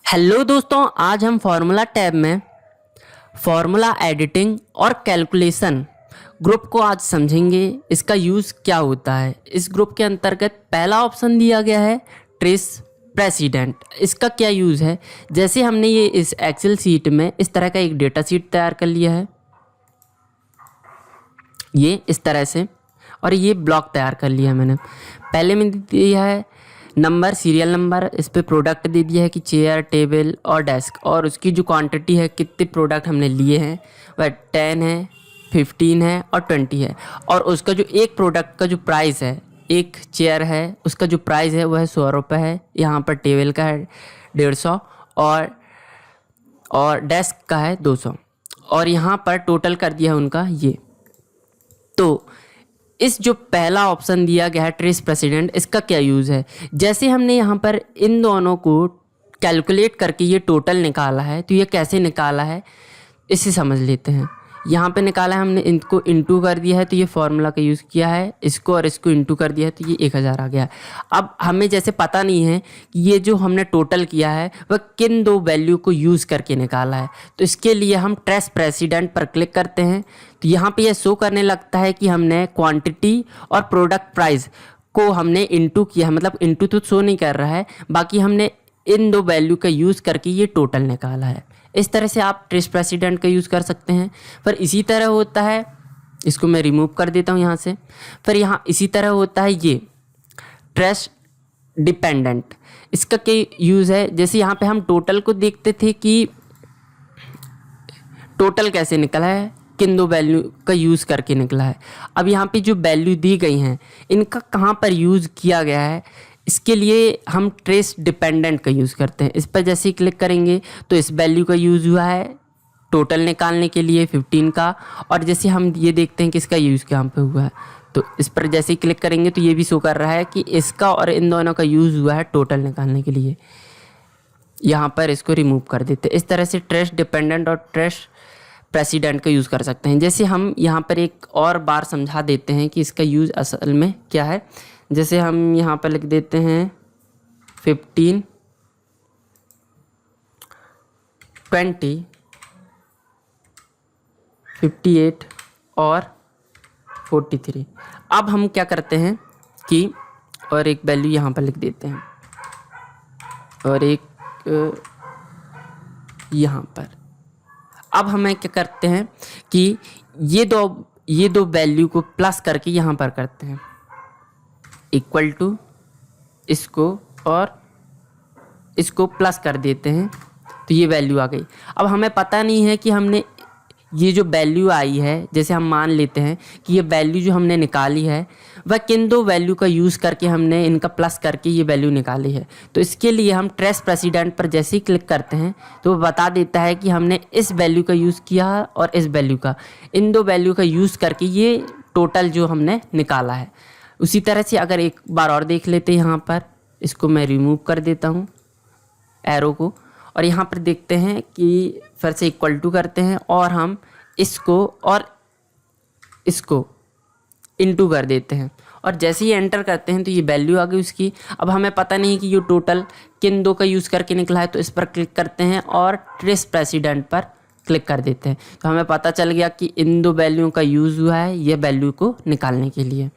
Hello दोस्तों, आज हम फार्मूला टैब में फार्मूला एडिटिंग और कैलकुलेशन ग्रुप को आज समझेंगे। इसका यूज़ क्या होता है। इस ग्रुप के अंतर्गत पहला ऑप्शन दिया गया है ट्रेस प्रेसिडेंट। इसका क्या यूज़ है, जैसे हमने ये इस एक्सेल शीट में इस तरह का एक डेटा शीट तैयार कर लिया है, ये इस तरह से, और ये ब्लॉक तैयार कर लिया है मैंने। पहले में दिया है नंबर, सीरियल नंबर, इस पे प्रोडक्ट दे दिया है कि चेयर, टेबल और डेस्क, और उसकी जो क्वांटिटी है, कितने प्रोडक्ट हमने लिए हैं, वह 10 है, 15 है और 20 है। और उसका जो एक प्रोडक्ट का जो प्राइस है, एक चेयर है, उसका जो प्राइस है वह 100 रुपये है। यहाँ पर टेबल का है 150 और डेस्क का है 200, और यहाँ पर टोटल कर दिया है उनका ये। तो इस जो पहला ऑप्शन दिया गया है ट्रेस प्रेसिडेंट, इसका क्या यूज़ है, जैसे हमने यहाँ पर इन दोनों को कैलकुलेट करके ये टोटल निकाला है, तो ये कैसे निकाला है इसे समझ लेते हैं। यहाँ पे निकाला है हमने, इनको इंटू कर दिया है, तो ये फार्मूला का यूज़ किया है, इसको और इसको इंटू कर दिया है, तो ये 1000 आ गया। अब हमें जैसे पता नहीं है कि ये जो हमने टोटल किया है वह किन दो वैल्यू को यूज़ करके निकाला है, तो इसके लिए हम ट्रेस प्रेसिडेंट पर क्लिक करते हैं। तो यहाँ पे यह शो करने लगता है कि हमने क्वांटिटी और प्रोडक्ट प्राइस को हमने इंटू किया, मतलब इंटू तो शो नहीं कर रहा है, बाकी हमने इन दो वैल्यू का यूज़ करके ये टोटल निकाला है। इस तरह से आप ट्रेस प्रेसिडेंट का यूज़ कर सकते हैं। पर इसी तरह होता है, इसको मैं रिमूव कर देता हूँ यहाँ से। फिर यहाँ इसी तरह होता है ये ट्रेस डिपेंडेंट। इसका क्या यूज़ है, जैसे यहाँ पे हम टोटल को देखते थे कि टोटल कैसे निकला है, किन दो वैल्यू का यूज़ करके निकला है। अब यहाँ पे जो वैल्यू दी गई हैं इनका कहाँ पर यूज़ किया गया है, इसके लिए हम ट्रेस डिपेंडेंट का यूज़ करते हैं। इस पर जैसे ही क्लिक करेंगे तो इस वैल्यू का यूज़ हुआ है टोटल निकालने के लिए 15 का, और जैसे हम ये देखते हैं कि इसका यूज़ कहाँ पे हुआ है, तो इस पर जैसे ही क्लिक करेंगे तो ये भी शो कर रहा है कि इसका और इन दोनों का यूज़ हुआ है टोटल निकालने के लिए। यहाँ पर इसको रिमूव कर देते हैं। इस तरह से ट्रेस डिपेंडेंट और ट्रेस प्रेसिडेंट का यूज़ कर सकते हैं। जैसे हम यहाँ पर एक और बार समझा देते हैं कि इसका यूज़ असल में क्या है। जैसे हम यहाँ पर लिख देते हैं 15, 20, 58 और 43। अब हम क्या करते हैं कि और एक वैल्यू यहाँ पर लिख देते हैं, और एक यहाँ पर। अब हमें क्या करते हैं कि ये दो वैल्यू को प्लस करके यहाँ पर करते हैं, इक्वल टू इसको और इसको प्लस कर देते हैं, तो ये वैल्यू आ गई। अब हमें पता नहीं है कि हमने ये जो वैल्यू आई है, जैसे हम मान लेते हैं कि ये वैल्यू जो हमने निकाली है वह किन दो वैल्यू का यूज़ करके हमने इनका प्लस करके ये वैल्यू निकाली है। तो इसके लिए हम ट्रेस प्रेसिडेंट पर जैसे ही क्लिक करते हैं तो वो बता देता है कि हमने इस वैल्यू का यूज़ किया और इस वैल्यू का, इन दो वैल्यू का यूज़ करके ये टोटल जो हमने निकाला है। उसी तरह से अगर एक बार और देख लेते हैं, यहाँ पर इसको मैं रिमूव कर देता हूँ एरो को, और यहाँ पर देखते हैं कि फिर से इक्वल टू करते हैं और हम इसको और इसको इनटू कर देते हैं, और जैसे ही एंटर करते हैं तो ये वैल्यू आ गई उसकी। अब हमें पता नहीं कि ये टोटल किन दो का यूज़ करके निकला है, तो इस पर क्लिक करते हैं और ट्रेस प्रेसिडेंट पर क्लिक कर देते हैं, तो हमें पता चल गया कि इन दो वैल्यूओं का यूज़ हुआ है ये वैल्यू को निकालने के लिए।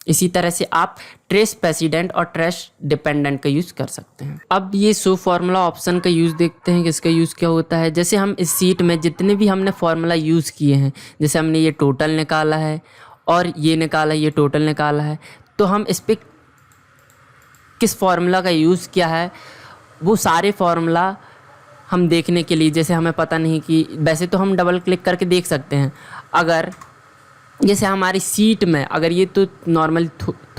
इसी तरह से आप ट्रेस प्रेसिडेंट और ट्रेस डिपेंडेंट का यूज़ कर सकते हैं। अब ये शो फार्मूला ऑप्शन का यूज़ देखते हैं कि इसका यूज़ क्या होता है। जैसे हम इस शीट में जितने भी हमने फार्मूला यूज़ किए हैं, जैसे हमने ये टोटल निकाला है और ये निकाला है, ये टोटल निकाला है, तो हम इस पर किस फार्मूला का यूज़ किया है वो सारे फार्मूला हम देखने के लिए, जैसे हमें पता नहीं कि, वैसे तो हम डबल क्लिक करके देख सकते हैं। अगर जैसे हमारी सीट में, अगर ये तो नॉर्मल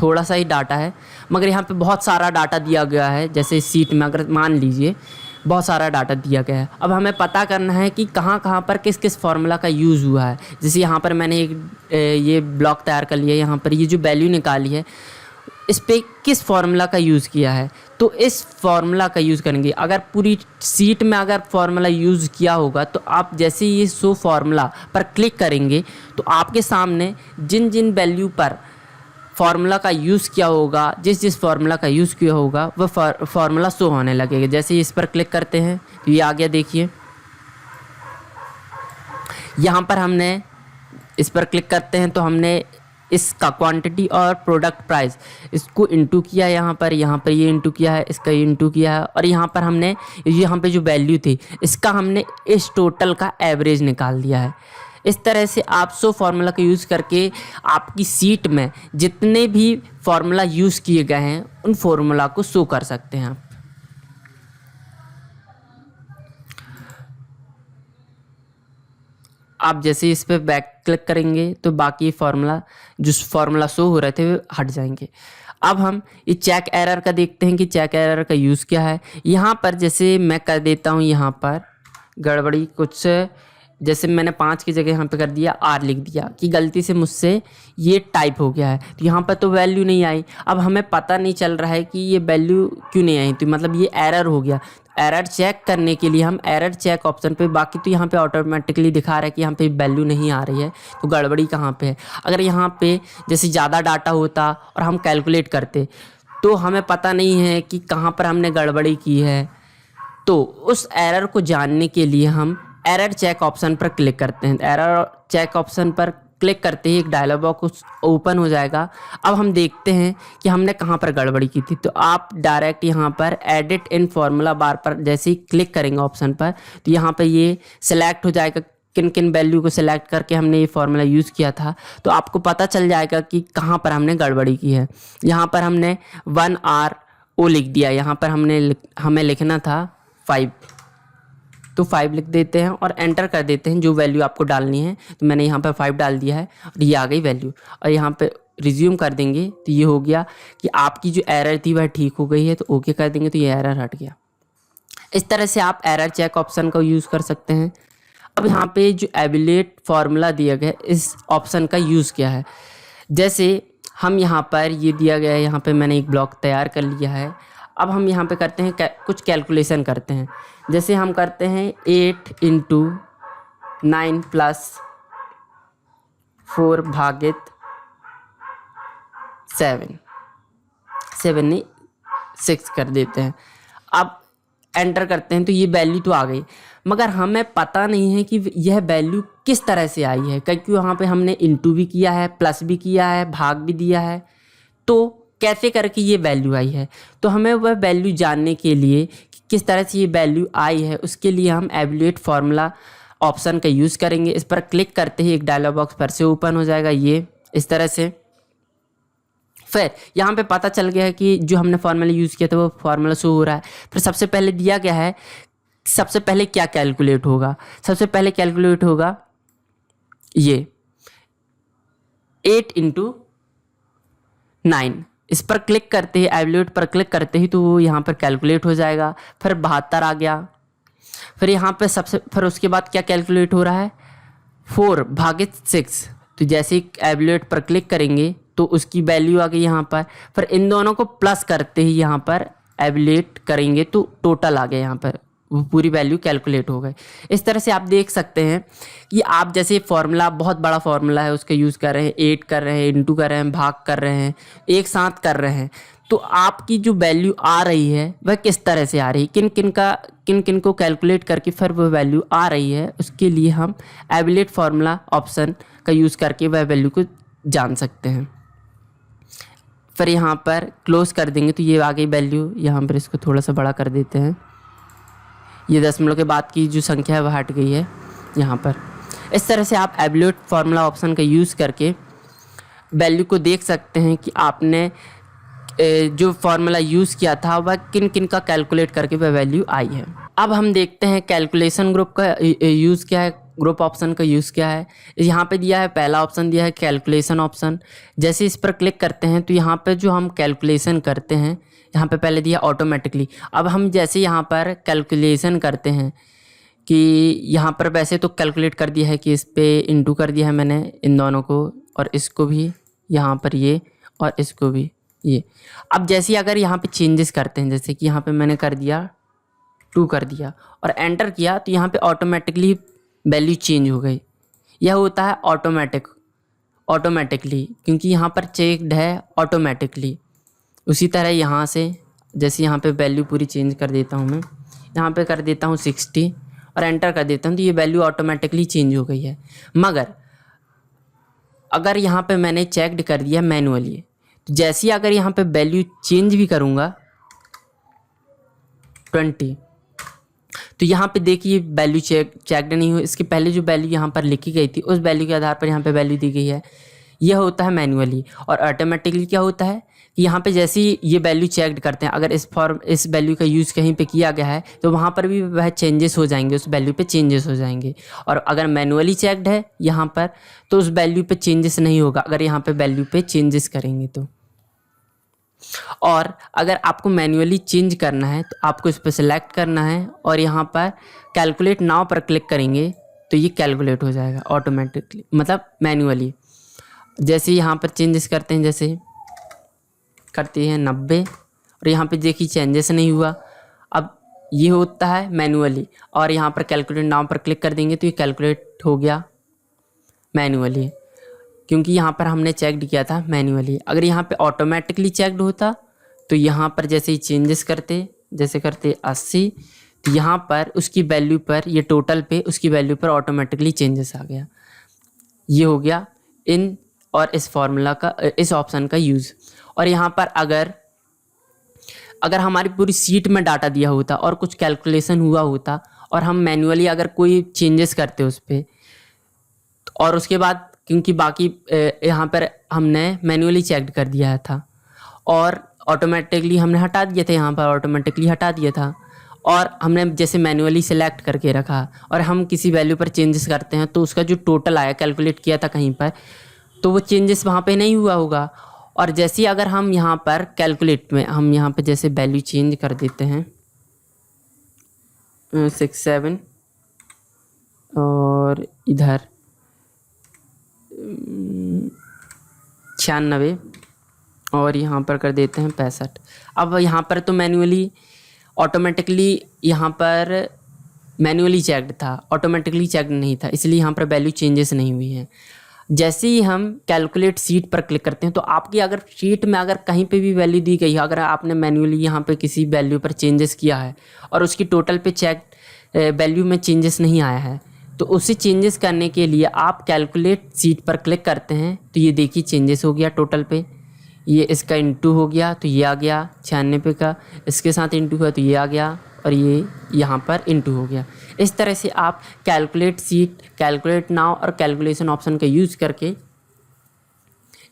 थोड़ा सा ही डाटा है, मगर यहाँ पे बहुत सारा डाटा दिया गया है, जैसे सीट में अगर मान लीजिए बहुत सारा डाटा दिया गया है, अब हमें पता करना है कि कहाँ कहाँ पर किस किस फार्मूला का यूज़ हुआ है। जैसे यहाँ पर मैंने एक ये ब्लॉक तैयार कर लिया, यहाँ पर ये जो वैल्यू निकाली है इस पर किस फार्मूला का यूज़ किया है, तो इस फार्मूला का यूज़ करेंगे। अगर पूरी सीट में अगर फार्मूला यूज़ किया होगा तो आप जैसे ये शो फार्मूला पर क्लिक करेंगे तो आपके सामने जिन जिन वैल्यू पर फार्मूला का यूज़ किया होगा, जिस फार्मूला का यूज़ किया होगा वह फार्मूला शो होने लगेगा। जैसे इस पर क्लिक करते हैं तो ये आ गया, देखिए यहाँ पर हमने इस पर क्लिक करते हैं तो हमने इसका क्वांटिटी और प्रोडक्ट प्राइस इसको इंटू किया, यहाँ पर ये इंटू किया है, इसका ये इंटू किया है, और यहाँ पर हमने यहाँ पे जो वैल्यू थी इसका हमने इस टोटल का एवरेज निकाल दिया है। इस तरह से आप शो फार्मूला का यूज़ करके आपकी सीट में जितने भी फार्मूला यूज़ किए गए हैं उन फार्मूला को शो कर सकते हैं आप। आप जैसे इस पर बैक क्लिक करेंगे तो बाकी फार्मूला जो फार्मूला शो हो रहे थे वो हट जाएंगे। अब हम ये चेक एरर का देखते हैं कि चेक एरर का यूज़ क्या है। यहाँ पर जैसे मैं कर देता हूँ, यहाँ पर गड़बड़ी कुछ, जैसे मैंने 5 की जगह यहाँ पे कर दिया R लिख दिया कि गलती से मुझसे ये टाइप हो गया है, तो यहाँ पर तो वैल्यू नहीं आई। अब हमें पता नहीं चल रहा है कि ये वैल्यू क्यों नहीं आई, तो मतलब ये एरर हो गया। एरर चेक करने के लिए हम एरर चेक ऑप्शन पे, बाकी तो यहाँ पे ऑटोमेटिकली दिखा रहा है कि यहाँ पे वैल्यू नहीं आ रही है, तो गड़बड़ी कहाँ पे है। अगर यहाँ पे जैसे ज़्यादा डाटा होता और हम कैलकुलेट करते तो हमें पता नहीं है कि कहाँ पर हमने गड़बड़ी की है, तो उस एरर को जानने के लिए हम एरर चेक ऑप्शन पर क्लिक करते हैं। एरर चेक ऑप्शन पर क्लिक करते ही एक डायलॉग बॉक्स ओपन हो जाएगा। अब हम देखते हैं कि हमने कहाँ पर गड़बड़ी की थी, तो आप डायरेक्ट यहाँ पर एडिट इन फार्मूला बार पर जैसे ही क्लिक करेंगे ऑप्शन पर, तो यहाँ पर ये सिलेक्ट हो जाएगा किन किन वैल्यू को सिलेक्ट करके हमने ये फार्मूला यूज़ किया था, तो आपको पता चल जाएगा कि कहाँ पर हमने गड़बड़ी की है। यहाँ पर हमने 1RO लिख दिया, यहाँ पर हमें लिखना था 5, तो 5 लिख देते हैं और एंटर कर देते हैं जो वैल्यू आपको डालनी है। तो मैंने यहाँ पर 5 डाल दिया है और ये आ गई वैल्यू, और यहाँ पे रिज्यूम कर देंगे तो ये हो गया कि आपकी जो एरर थी वह ठीक हो गई है। तो ओके कर देंगे तो ये एरर हट गया। इस तरह से आप एरर चेक ऑप्शन का यूज़ कर सकते हैं। अब यहाँ पे जो एबिलेट फार्मूला दिया गया इस ऑप्शन का यूज़ क्या है, जैसे हम यहाँ पर ये दिया गया है, यहाँ पे मैंने एक ब्लॉक तैयार कर लिया है। अब हम यहाँ पे करते हैं कुछ कैलकुलेशन करते हैं। जैसे हम करते हैं 8 × 9 + 4 भागित 7 नहीं 6 कर देते हैं। अब एंटर करते हैं तो ये वैल्यू तो आ गई, मगर हमें पता नहीं है कि यह वैल्यू किस तरह से आई है, क्योंकि वहाँ पे हमने इंटू भी किया है, प्लस भी किया है, भाग भी दिया है, तो कैसे करके ये वैल्यू आई है। तो हमें वह वैल्यू जानने के लिए कि किस तरह से ये वैल्यू आई है, उसके लिए हम एबिलेट फार्मूला ऑप्शन का यूज़ करेंगे। इस पर क्लिक करते ही एक डायलॉग बॉक्स फिर से ओपन हो जाएगा, ये इस तरह से। फिर यहाँ पे पता चल गया है कि जो हमने फार्मूला यूज़ किया था वो फार्मूला शो हो रहा है। फिर सबसे पहले दिया गया है, सबसे पहले क्या कैलकुलेट होगा, सबसे पहले कैलकुलेट होगा ये 8 × 9। इस पर क्लिक करते ही, एबिलेट पर क्लिक करते ही तो वो यहाँ पर कैलकुलेट हो जाएगा। फिर 72 आ गया। फिर यहाँ पे फिर उसके बाद क्या कैलकुलेट हो रहा है, 4 भागित 6। तो जैसे ही एबिलेट पर क्लिक करेंगे तो उसकी वैल्यू आ गई यहाँ पर। फिर इन दोनों को प्लस करते ही यहाँ पर एबिलेट करेंगे तो टोटल आ गया, यहाँ पर वो पूरी वैल्यू कैलकुलेट हो गई। इस तरह से आप देख सकते हैं कि आप जैसे फार्मूला, बहुत बड़ा फार्मूला है, उसका यूज़ कर रहे हैं, 8 कर रहे हैं, इंटू कर रहे हैं, भाग कर रहे हैं, एक साथ कर रहे हैं, तो आपकी जो वैल्यू आ रही है वह किस तरह से आ रही है, किन किन को कैलकुलेट करके फिर वह वैल्यू आ रही है, उसके लिए हम एबिलेट फार्मूला ऑप्शन का यूज़ करके वह वैल्यू को जान सकते हैं। फिर यहाँ पर क्लोज कर देंगे तो ये आ गई वैल्यू। यहाँ पर इसको थोड़ा सा बड़ा कर देते हैं, ये दशमलव के बाद की जो संख्या है वह हट गई है यहाँ पर। इस तरह से आप एबिलेट फार्मूला ऑप्शन का यूज़ करके वैल्यू को देख सकते हैं कि आपने जो फार्मूला यूज़ किया था वह किन किन का कैलकुलेट करके वह वैल्यू आई है। अब हम देखते हैं कैलकुलेशन ग्रुप का यूज़ क्या है, ग्रुप ऑप्शन का यूज़ क्या है। यहाँ पे दिया है, पहला ऑप्शन दिया है कैलकुलेशन ऑप्शन। जैसे इस पर क्लिक करते हैं तो यहाँ पे जो हम कैलकुलेशन करते हैं, यहाँ पे पहले दिया ऑटोमेटिकली। अब हम जैसे यहाँ पर कैलकुलेशन करते हैं कि यहाँ पर वैसे तो कैलकुलेट कर दिया है कि इस पे इंटू कर दिया है मैंने इन दोनों को, और इसको भी यहाँ पर ये, और इसको भी ये। अब जैसे अगर यहाँ पे चेंजेस करते हैं, जैसे कि यहाँ पे मैंने कर दिया 2 कर दिया और एंटर किया, तो यहाँ पे ऑटोमेटिकली वैल्यू चेंज हो गई। यह होता है ऑटोमेटिक। ऑटोमेटिकली, क्योंकि यहाँ पर चेक्ड है ऑटोमेटिकली। उसी तरह यहाँ से जैसे यहाँ पे वैल्यू पूरी चेंज कर देता हूँ मैं, यहाँ पे कर देता हूँ 60 और एंटर कर देता हूँ, तो ये वैल्यू ऑटोमेटिकली चेंज हो गई है। मगर अगर यहाँ पे मैंने चेक्ड कर दिया मैनुअली, तो जैसे ही अगर यहाँ पे वैल्यू चेंज भी करूँगा 20, तो यहाँ पे देखिए वैल्यू चेक्ड नहीं हुई। इसके पहले जो वैल्यू यहाँ पर लिखी गई थी उस वैल्यू के आधार पर यहाँ पे वैल्यू दी गई है। यह होता है मैनुअली। और ऑटोमेटिकली क्या होता है कि यहाँ पे जैसे ही ये वैल्यू चेक्ड करते हैं, अगर इस वैल्यू का यूज़ कहीं पे किया गया है तो वहाँ पर भी वह चेंजेस हो जाएंगे, उस वैल्यू पे चेंजेस हो जाएंगे। और अगर मैनुअली चेक्ड है यहाँ पर तो उस वैल्यू पे चेंजेस नहीं होगा, अगर यहाँ पे वैल्यू पे चेंजेस करेंगे तो। और अगर आपको मैनुअली चेंज करना है तो आपको इस पर सेलेक्ट करना है और यहाँ पर कैलकुलेट नाउ पर क्लिक करेंगे तो ये कैलकुलेट हो जाएगा ऑटोमेटिकली, मतलब मैनुअली। जैसे यहाँ पर चेंजेस करते हैं, जैसे करते हैं 90 और यहाँ पे देखिए चेंजेस नहीं हुआ। अब ये होता है मैनुअली, और यहाँ पर कैलकुलेट नाउ पर क्लिक कर देंगे तो ये कैलकुलेट हो गया मैनुअली, क्योंकि यहाँ पर हमने चेकड किया था मैनुअली। अगर यहाँ पे ऑटोमेटिकली चेकड होता तो यहाँ पर जैसे ही चेंजेस करते, जैसे करते 80, तो यहाँ पर उसकी वैल्यू पर, ये टोटल पे उसकी वैल्यू पर ऑटोमेटिकली चेंजेस आ गया। ये हो गया इन और इस फार्मूला का, इस ऑप्शन का यूज़। और यहाँ पर अगर हमारी पूरी सीट में डाटा दिया होता और कुछ कैलकुलेशन हुआ होता और हम मैनुअली अगर कोई चेंजेस करते उस पर, और उसके बाद क्योंकि बाकी यहाँ पर हमने मैनुअली चेक कर दिया था और ऑटोमेटिकली हमने हटा दिया था, यहाँ पर ऑटोमेटिकली हटा दिया था, और हमने जैसे मैनुअली सेलेक्ट करके रखा और हम किसी वैल्यू पर चेंजेस करते हैं तो उसका जो टोटल आया कैलकुलेट किया था कहीं पर, तो वो चेंजेस वहाँ पे नहीं हुआ होगा। और जैसे ही अगर हम यहाँ पर कैलकुलेट में हम यहाँ पे जैसे वैल्यू चेंज कर देते हैं 67 और इधर 96 और यहाँ पर कर देते हैं 65। अब यहाँ पर तो मैनुअली ऑटोमेटिकली यहाँ पर मैनुअली चेक्ड था, ऑटोमेटिकली चेक्ड नहीं था, इसलिए यहाँ पर वैल्यू चेंजेस नहीं हुई है। जैसे ही हम कैलकुलेट सीट पर क्लिक करते हैं तो आपकी अगर शीट में अगर कहीं पे भी वैल्यू दी गई है, अगर आपने मैनुअली यहाँ पे किसी वैल्यू पर चेंजेस किया है और उसकी टोटल पे चेक वैल्यू में चेंजेस नहीं आया है, तो उसे चेंजेस करने के लिए आप कैलकुलेट सीट पर क्लिक करते हैं तो ये देखिए चेंजेस हो गया टोटल पे, ये इसका इंटू हो गया तो ये आ गया 96 का, इसके साथ इंटू हुआ तो ये आ गया और ये यहाँ पर इंटू हो गया। इस तरह से आप कैलकुलेट सीट, कैलकुलेट नाउ और कैलकुलेशन ऑप्शन का यूज़ करके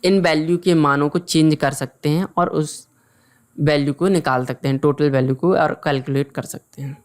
इन वैल्यू के मानों को चेंज कर सकते हैं और उस वैल्यू को निकाल सकते हैं, टोटल वैल्यू को, और कैलकुलेट कर सकते हैं।